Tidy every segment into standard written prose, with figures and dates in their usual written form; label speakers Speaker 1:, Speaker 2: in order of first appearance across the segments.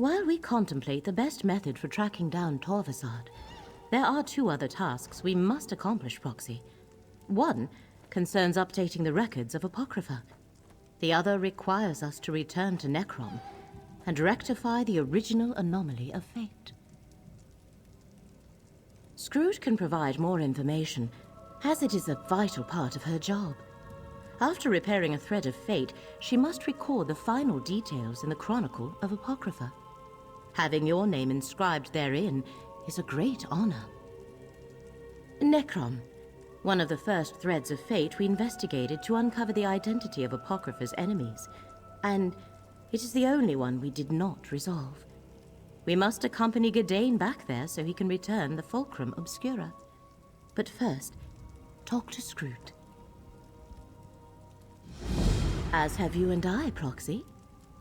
Speaker 1: While we contemplate the best method for tracking down Torvasard, there are two other tasks we must accomplish, Proxy. One concerns updating the records of Apocrypha. The other requires us to return to Necrom and rectify the original anomaly of fate. Scrooge can provide more information, as it is a vital part of her job. After repairing a thread of fate, she must record the final details in the Chronicle of Apocrypha. Having your name inscribed therein is a great honor. Necrom, one of the first threads of fate we investigated to uncover the identity of Apocrypha's enemies, and it is the only one we did not resolve. We must accompany Gadain back there so he can return the Fulcrum Obscura. But first, talk to Scroot. As have you and I, Proxy.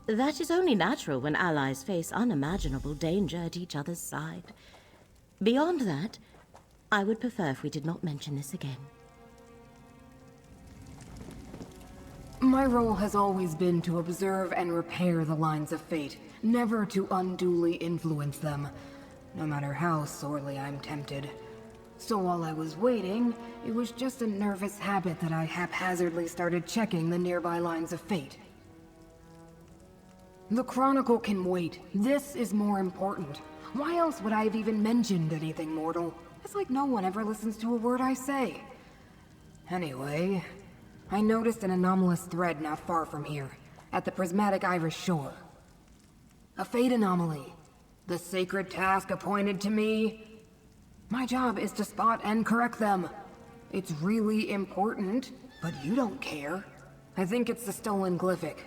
Speaker 1: That is only natural when allies face unimaginable danger at each other's side. Beyond that, I would prefer if we did not mention this again.
Speaker 2: My role has always been to observe and repair the lines of fate, never to unduly influence them, no matter how sorely I'm tempted. So while I was waiting, it was just a nervous habit that I haphazardly started checking the nearby lines of fate. The Chronicle can wait. This is more important. Why else would I have even mentioned anything mortal? It's like no one ever listens to a word I say. Anyway, I noticed an anomalous thread not far from here, at the prismatic Irish shore. A fate anomaly. The sacred task appointed to me. My job is to spot and correct them. It's really important, but you don't care. I think it's the stolen glyphic.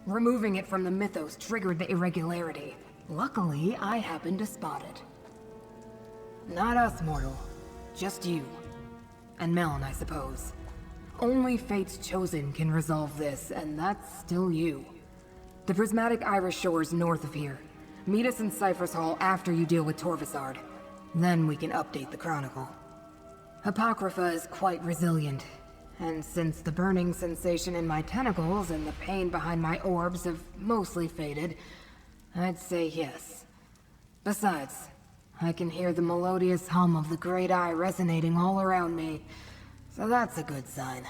Speaker 2: Removing it from the mythos triggered the irregularity. Luckily, I happened to spot it. Not us, mortal. Just you. And Melon, I suppose. Only Fate's Chosen can resolve this, and that's still you. The prismatic Irish shore's north of here. Meet us in Cypher's Hall after you deal with Torvasard. Then we can update the Chronicle. Apocrypha is quite resilient, and since the burning sensation in my tentacles and the pain behind my orbs have mostly faded, I'd say yes. Besides, I can hear the melodious hum of the Great Eye resonating all around me, so that's a good sign.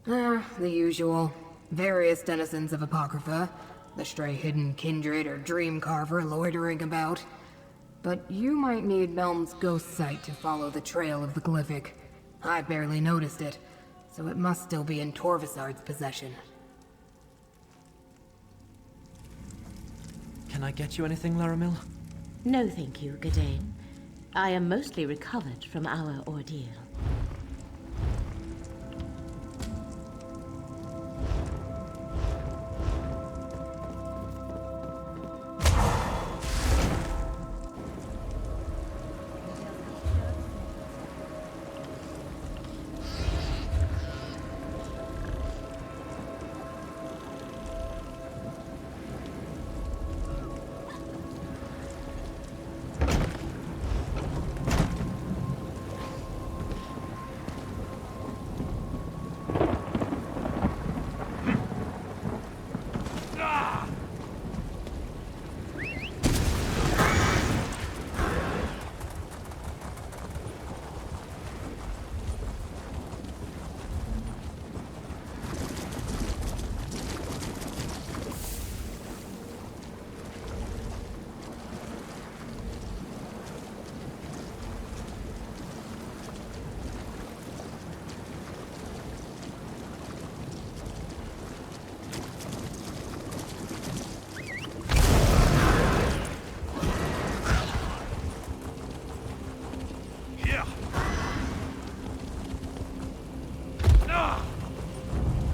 Speaker 2: The usual. Various denizens of Apocrypha, the stray hidden kindred or dream carver loitering about. But you might need Melm's ghost sight to follow the trail of the glyphic. I barely noticed it, so it must still be in Torvasard's possession.
Speaker 3: Can I get you anything, Laramil?
Speaker 1: No, thank you, Gadain. I am mostly recovered from our ordeal.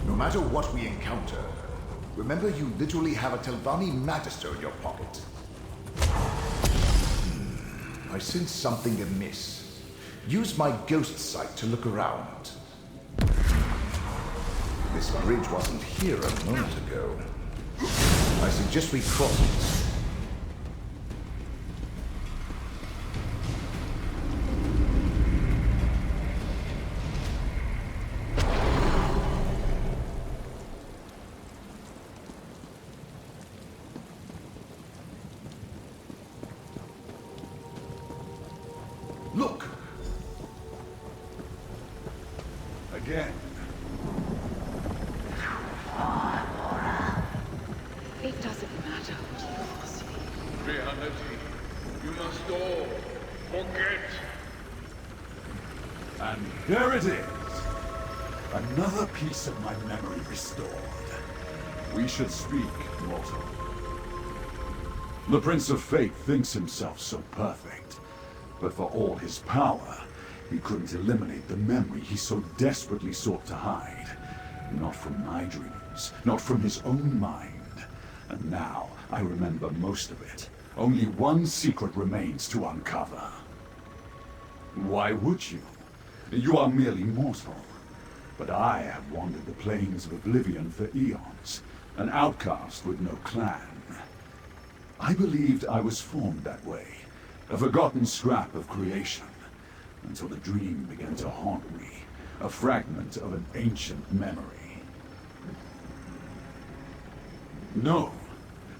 Speaker 4: No matter what we encounter, remember you literally have a Telvanni Magister in your pocket. I sense something amiss. Use my ghost sight to look around. This bridge wasn't here a moment ago. I suggest we cross it. Look! Again.
Speaker 2: It doesn't matter what you foresee.
Speaker 3: Reality. You must all forget.
Speaker 5: And here it is. Another piece of my memory restored. We should speak, mortal. The Prince of Fate thinks himself so perfect, but for all his power, he couldn't eliminate the memory he so desperately sought to hide. Not from my dreams, not from his own mind. And now, I remember most of it. Only one secret remains to uncover. Why would you? You are merely mortal. But I have wandered the plains of oblivion for eons, an outcast with no clan. I believed I was formed that way, a forgotten scrap of creation, until the dream began to haunt me, a fragment of an ancient memory. No,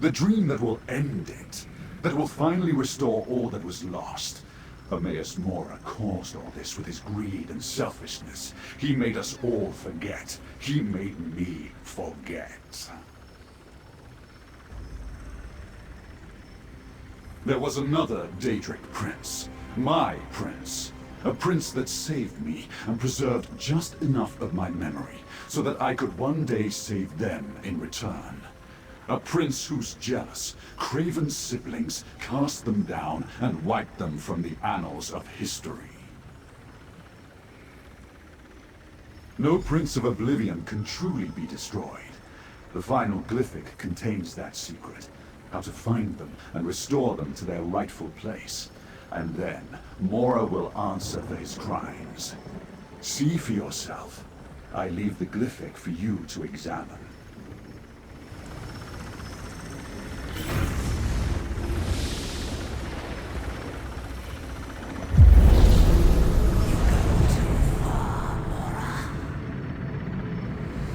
Speaker 5: the dream that will end it, that will finally restore all that was lost. Hermaeus Mora caused all this with his greed and selfishness. He made us all forget. He made me forget. There was another Daedric prince. My prince. A prince that saved me and preserved just enough of my memory so that I could one day save them in return. A prince whose jealous, craven siblings cast them down and wiped them from the annals of history. No Prince of Oblivion can truly be destroyed. The final glyphic contains that secret, how to find them and restore them to their rightful place. And then, Mora will answer for his crimes. See for yourself. I leave the glyphic for you to examine.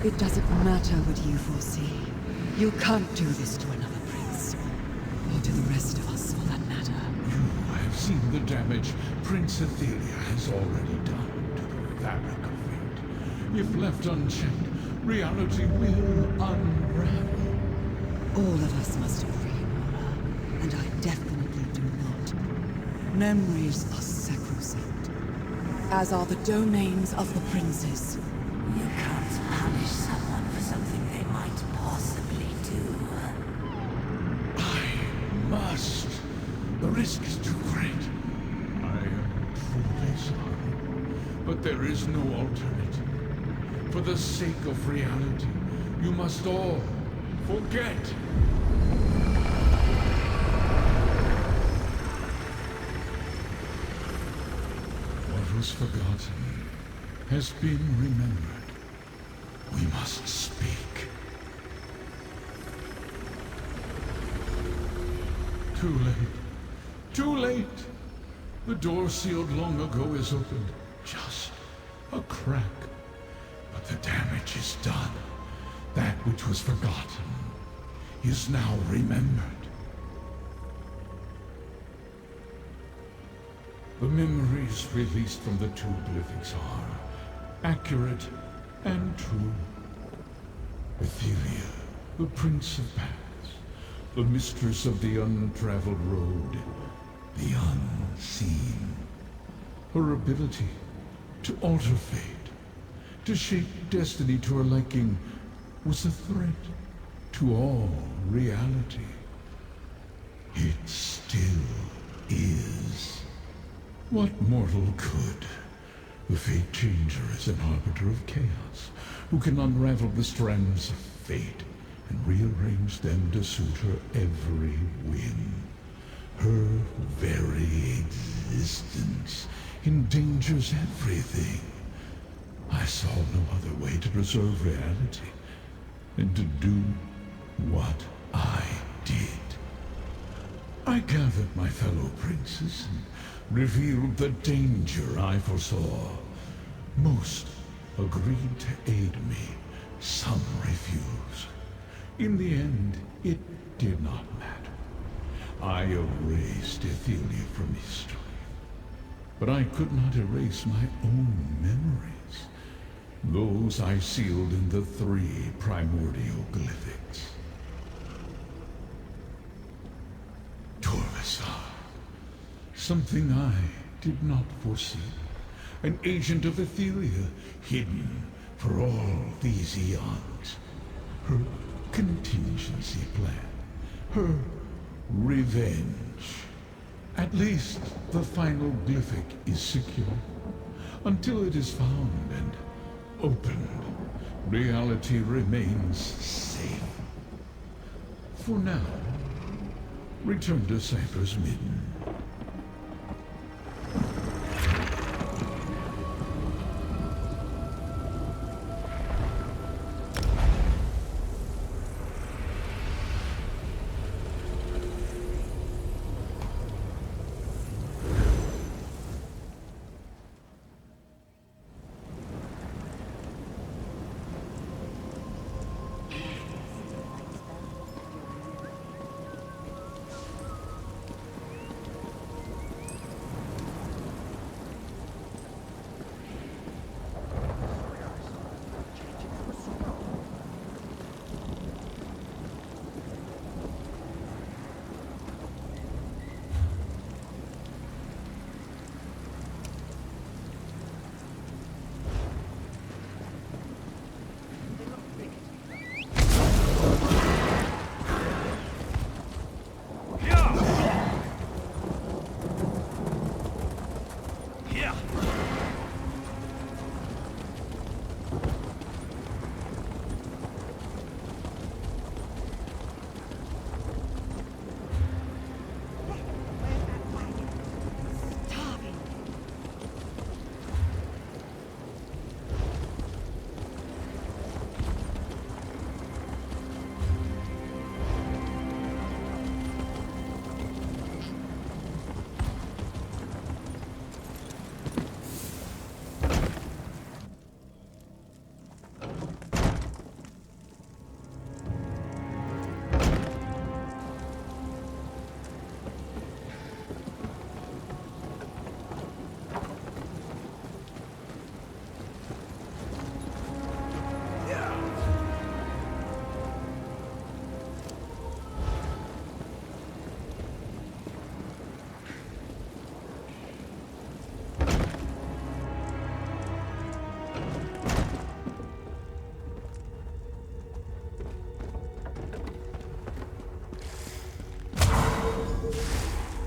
Speaker 2: It doesn't matter what you foresee. You can't do this to another prince. Or to the rest of us, for that matter.
Speaker 3: You have seen the damage Prince Athelia has already done to the fabric of fate. If left unchecked, reality will unravel.
Speaker 2: All of us must agree, Mora. And I definitely do not. Memories are sacrosanct. As are the domains of the princes.
Speaker 6: You can't punish someone for something they might possibly do.
Speaker 3: I must. The risk is too great. I am truly sorry. But there is no alternative. For the sake of reality, you must all forget. What was forgotten has been remembered. We must speak. Too late. Too late! The door sealed long ago is opened. Just a crack. But the damage is done. That which was forgotten is now remembered. The memories released from the two glyphics are accurate and true. Athelia, the Prince of Paths, the mistress of the untraveled road, the unseen. Her ability to alter fate, to shape destiny to her liking, was a threat to all reality. It still is. What mortal could? The Fate Changer is an arbiter of chaos, who can unravel the strands of fate and rearrange them to suit her every whim. Her very existence endangers everything. I saw no other way to preserve reality than to do what I did. I gathered my fellow princes and revealed the danger I foresaw. Most agreed to aid me, some refused. In the end, it did not matter. I erased Athelia from history. but I could not erase my own memories. Those I sealed in the 3 primordial glyphics. Torvasar. Something I did not foresee. An agent of Etheria, hidden for all these eons. Her contingency plan. Her revenge. At least the final glyphic is secure. Until it is found and opened, reality remains safe. For now, return to Cypher's Midden.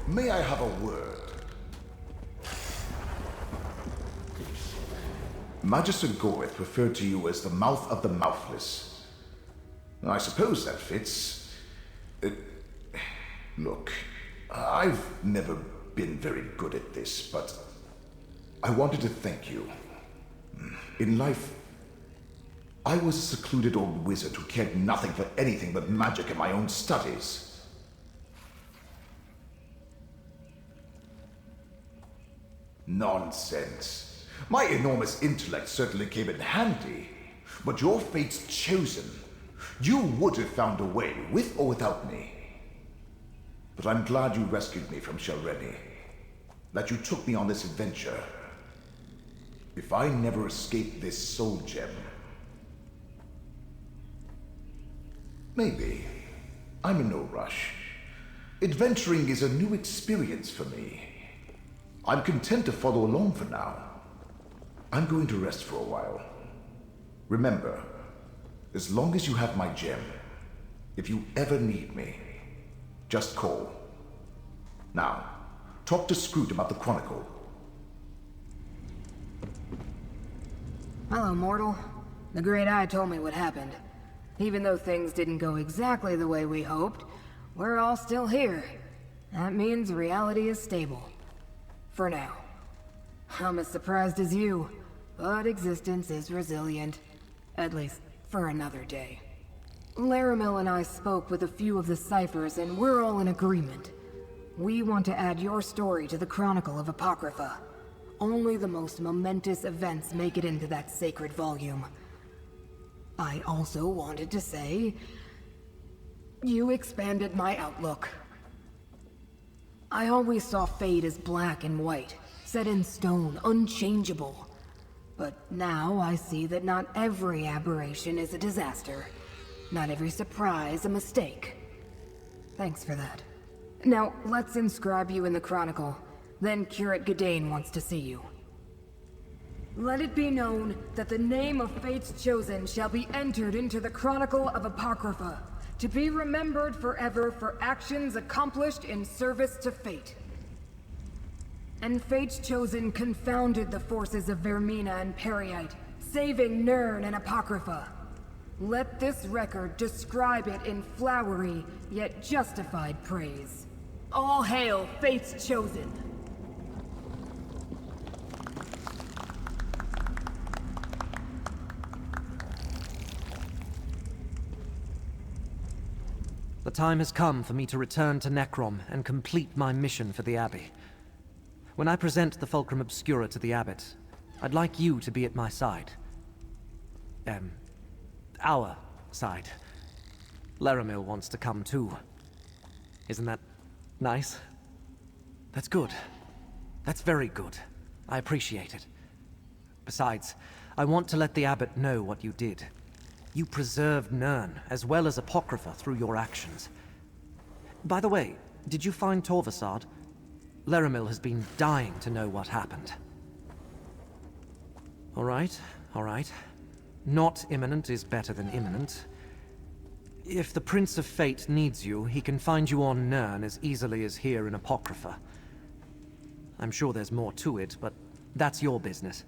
Speaker 4: May I have a word? Magister Goreth referred to you as the mouth of the mouthless. I suppose that fits. Look, I've never been very good at this, but I wanted to thank you. In life, I was a secluded old wizard who cared nothing for anything but magic and my own studies. Nonsense. My enormous intellect certainly came in handy, but your fate's chosen. You would have found a way, with or without me. But I'm glad you rescued me from Shalreni, that you took me on this adventure. If I never escaped this soul gem, maybe. I'm in no rush. Adventuring is a new experience for me. I'm content to follow along for now. I'm going to rest for a while. Remember, as long as you have my gem, if you ever need me, just call. Now, talk to Scroot about the Chronicle.
Speaker 2: Hello, mortal. The Great Eye told me what happened. Even though things didn't go exactly the way we hoped, we're all still here. That means reality is stable. For now. I'm as surprised as you, but existence is resilient. At least, for another day. Laramil and I spoke with a few of the ciphers, and we're all in agreement. We want to add your story to the Chronicle of Apocrypha. Only the most momentous events make it into that sacred volume. I also wanted to say, you expanded my outlook. I always saw fate as black and white, set in stone, unchangeable. But now I see that not every aberration is a disaster. Not every surprise a mistake. Thanks for that. Now, let's inscribe you in the Chronicle. Then Curate Gadain wants to see you. Let it be known that the name of Fate's Chosen shall be entered into the Chronicle of Apocrypha, to be remembered forever for actions accomplished in service to Fate. And Fate's Chosen confounded the forces of Vermina and Periite, saving Nirn and Apocrypha. Let this record describe it in flowery, yet justified praise. All hail Fate's Chosen!
Speaker 7: The time has come for me to return to Necrom and complete my mission for the Abbey. When I present the Fulcrum Obscura to the Abbot, I'd like you to be at my side. Our side. Laramil wants to come too. Isn't that nice? That's good. That's very good. I appreciate it. Besides, I want to let the Abbot know what you did. You preserved Nirn, as well as Apocrypha, through your actions. By the way, did you find Torvasad? Laramil has been dying to know what happened. All right. Not imminent is better than imminent. If the Prince of Fate needs you, he can find you on Nirn as easily as here in Apocrypha. I'm sure there's more to it, but that's your business.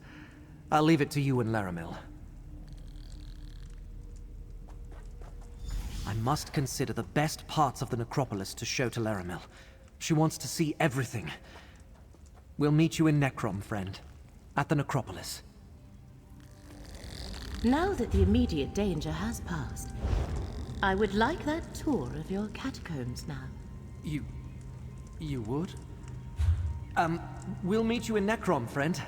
Speaker 7: I'll leave it to you and Laramil. I must consider the best parts of the necropolis to show to Laramil. She wants to see everything. We'll meet you in Necrom, friend. At the necropolis.
Speaker 1: Now that the immediate danger has passed, I would like that tour of your catacombs now.
Speaker 7: You would? We'll meet you in Necrom, friend.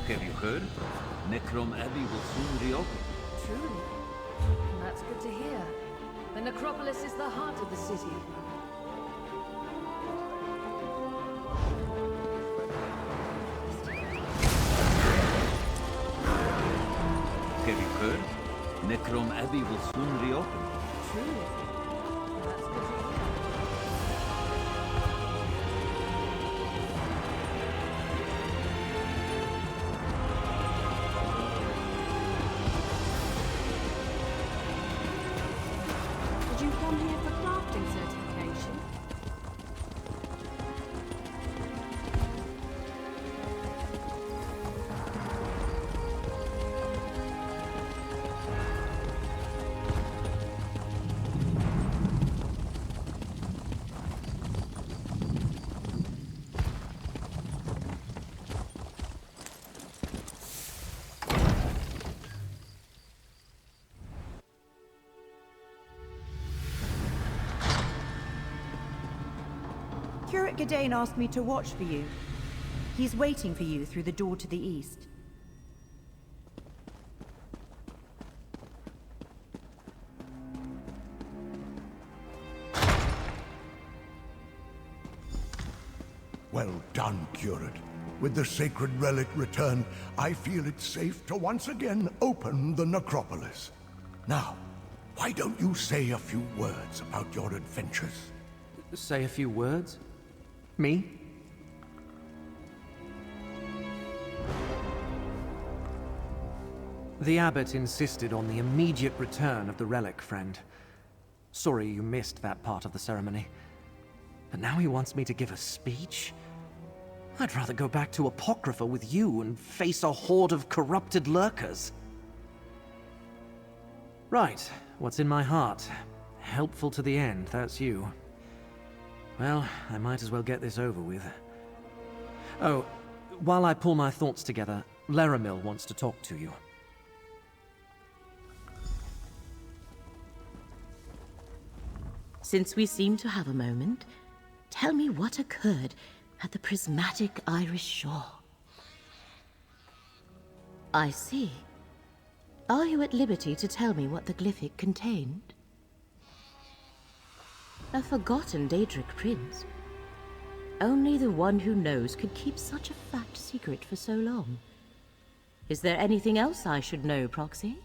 Speaker 8: Have you heard? Necrom Abbey will soon reopen.
Speaker 9: Truly. That's good to hear. The necropolis is the heart of the city.
Speaker 8: Have you heard? Necrom Abbey will soon reopen.
Speaker 9: Truly. That's good to hear. Did you come here for crafting certification?
Speaker 10: Curate Gadain asked me to watch for you. He's waiting for you through the door to the east.
Speaker 11: Well done, Curate. With the sacred relic returned, I feel it's safe to once again open the necropolis. Now, why don't you say a few words about your adventures?
Speaker 7: Say a few words? Me? The abbot insisted on the immediate return of the relic, friend. Sorry you missed that part of the ceremony. But now he wants me to give a speech? I'd rather go back to Apocrypha with you and face a horde of corrupted lurkers. Right, what's in my heart? Helpful to the end, that's you. Well, I might as well get this over with. Oh, while I pull my thoughts together, Laramil wants to talk to you.
Speaker 1: Since we seem to have a moment, tell me what occurred at the prismatic Irish shore. I see. Are you at liberty to tell me what the glyphic contained? A forgotten Daedric prince. Only the one who knows could keep such a fat secret for so long. Is there anything else I should know, Proxy?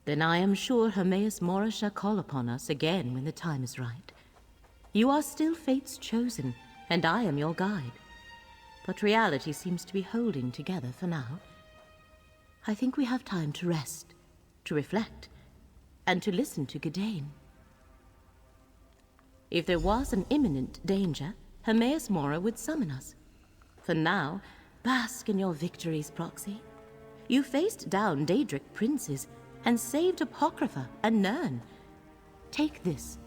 Speaker 1: Then I am sure Hermaeus Mora shall call upon us again when the time is right. You are still Fate's chosen, and I am your guide. But reality seems to be holding together for now. I think we have time to rest, to reflect, and to listen to Gadain. If there was an imminent danger, Hermaeus Mora would summon us. For now, bask in your victories, Proxy. You faced down Daedric princes and saved Apocrypha and Nirn. Take this,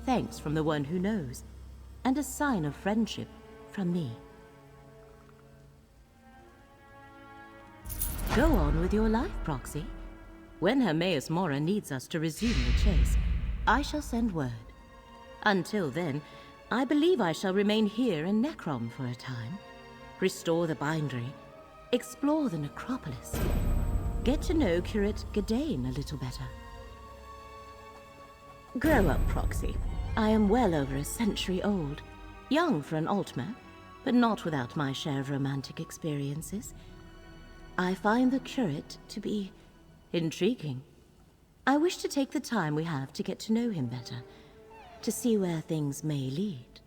Speaker 1: thanks from the one who knows, and a sign of friendship from me. Go on with your life, Proxy. When Hermaeus Mora needs us to resume the chase, I shall send word. Until then, I believe I shall remain here in Necrom for a time, restore the bindery, explore the necropolis, get to know Curate Gadain a little better. Grow up, Proxy. I am well over a century old, young for an Altmer, but not without my share of romantic experiences. I find the Curate to be intriguing. I wish to take the time we have to get to know him better, to see where things may lead.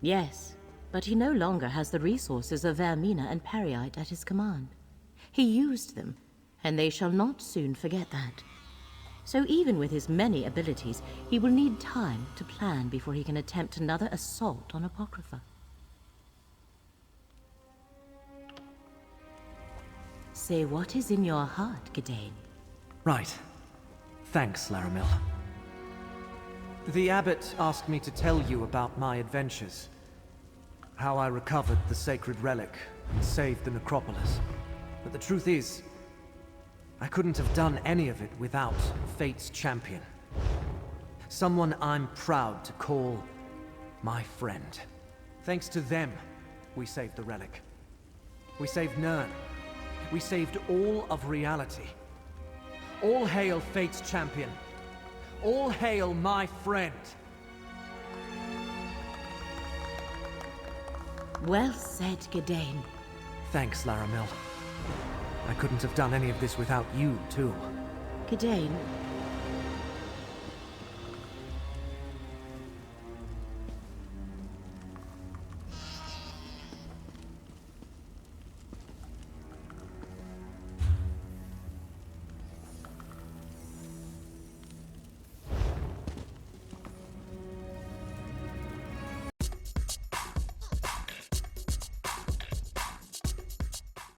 Speaker 1: Yes, but he no longer has the resources of Vermina and Periite at his command. He used them, and they shall not soon forget that. So even with his many abilities, he will need time to plan before he can attempt another assault on Apocrypha. Say what is in your heart, Gadain.
Speaker 7: Right. Thanks, Laramil. The abbot asked me to tell you about my adventures. How I recovered the sacred relic and saved the necropolis. But the truth is, I couldn't have done any of it without Fate's champion. Someone I'm proud to call my friend. Thanks to them, we saved the relic. We saved Nirn. We saved all of reality. All hail Fate's champion. All hail my friend.
Speaker 1: Well said, Gadain.
Speaker 7: Thanks, Laramil. I couldn't have done any of this without you, too.
Speaker 1: Gadain,